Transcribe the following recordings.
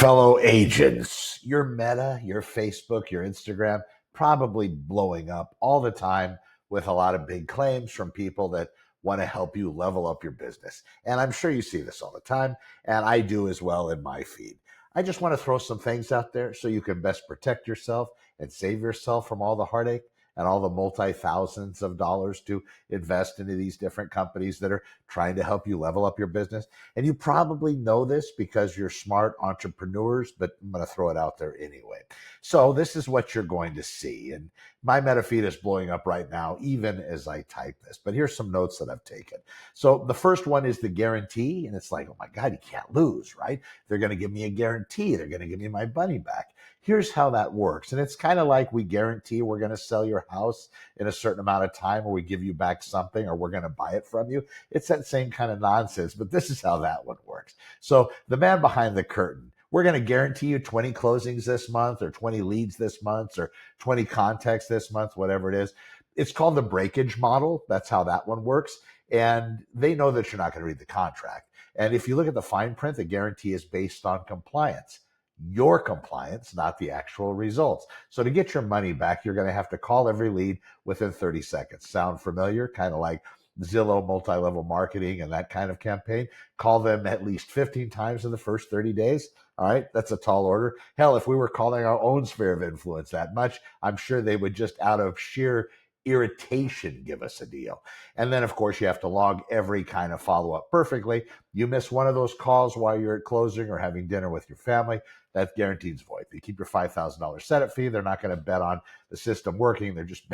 fellow agents, your Meta, your Facebook, your Instagram, probably blowing up all the time with a lot of big claims from people that want to help you level up your business. And I'm sure you see this all the time, and I do as well in my feed. I just want to throw some things out there so you can best protect yourself and save yourself from all the heartache and all the multi-thousands of dollars to invest into these different companies that are trying to help you level up your business. And you probably know this because you're smart entrepreneurs, but I'm going to throw it out there anyway. So this is what you're going to see. And my meta feed is blowing up right now, even as I type this. But here's some notes that I've taken. So the first one is the guarantee. And it's like, oh my God, you can't lose, right? They're going to give me a guarantee. They're going to give me my money back. Here's how that works. And it's kind of like we guarantee we're going to sell your house in a certain amount of time, or we give you back something, or we're going to buy it from you. It's that same kind of nonsense, but this is how that one works. So the man behind the curtain, we're going to guarantee you 20 closings this month, or 20 leads this month, or 20 contacts this month, whatever it is. It's called the breakage model. That's how that one works. And they know that you're not going to read the contract. And if you look at the fine print, the guarantee is based on compliance. Your compliance, not the actual results. So to get your money back, you're going to have to call every lead within 30 seconds. Sound familiar? Kind of like Zillow multi-level marketing and that kind of campaign. Call them at least 15 times in the first 30 days. All right, that's a tall order. Hell, if we were calling our own sphere of influence that much, I'm sure they would just out of sheer irritation give us a deal. And then, of course, you have to log every kind of follow-up perfectly. You miss one of those calls while you're at closing or having dinner with your family, that guaranteed's void. They keep your $5,000 setup fee. They're not going to bet on the system working. They're just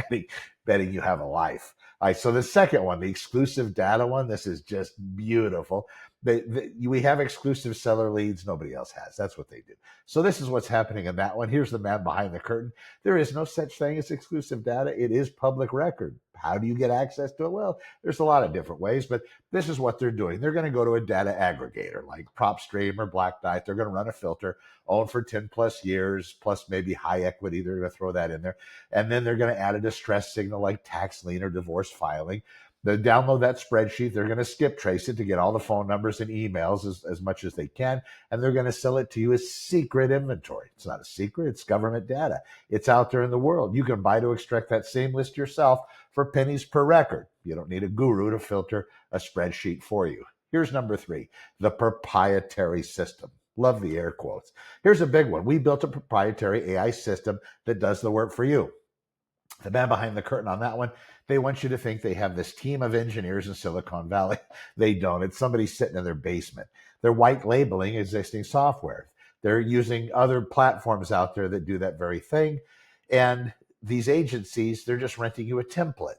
betting you have a life. All right, so the second one, the exclusive data one, this is just beautiful. We have exclusive seller leads nobody else has. That's what they do. So this is what's happening in that one. Here's the man behind the curtain. There is no such thing as exclusive data. It is public record. How do you get access to it? Well, there's a lot of different ways, but this is what they're doing. They're going to go to a data aggregator like PropStream or Black Knight. They're going to run a filter, owned for 10 plus years, plus maybe high equity. They're going to throw that in there. And then they're going to add a distress signal like tax lien or divorce filing. They download that spreadsheet. They're going to skip trace it to get all the phone numbers and emails as much as they can. And they're going to sell it to you as secret inventory. It's not a secret. It's government data. It's out there in the world. You can buy to extract that same list yourself for pennies per record. You don't need a guru to filter a spreadsheet for you. Here's number 3, the proprietary system. Love the air quotes. Here's a big one. We built a proprietary AI system that does the work for you. The man behind the curtain on that one, they want you to think they have this team of engineers in Silicon Valley. They don't. It's somebody sitting in their basement. They're white labeling existing software. They're using other platforms out there that do that very thing. And these agencies, they're just renting you a template.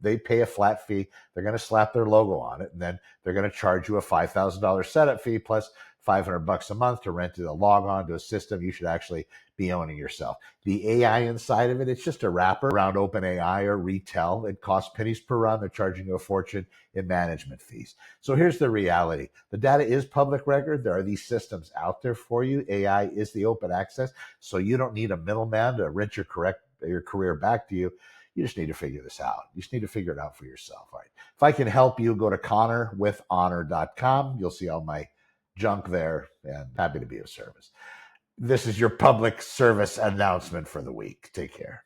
They pay a flat fee. They're going to slap their logo on it, and then they're going to charge you a $5,000 setup fee plus $500 a month to rent a log on to a system you should actually be owning yourself. The AI inside of it, it's just a wrapper around OpenAI or retail. It costs pennies per run. They're charging you a fortune in management fees. So here's the reality. The data is public record. There are these systems out there for you. AI is the open access. So you don't need a middleman to rent your career back to you. You just need to figure this out. You just need to figure it out for yourself. All right. If I can help you, go to connorwithhonor.com. You'll see all my junk there, and happy to be of service. This is your public service announcement for the week. Take care.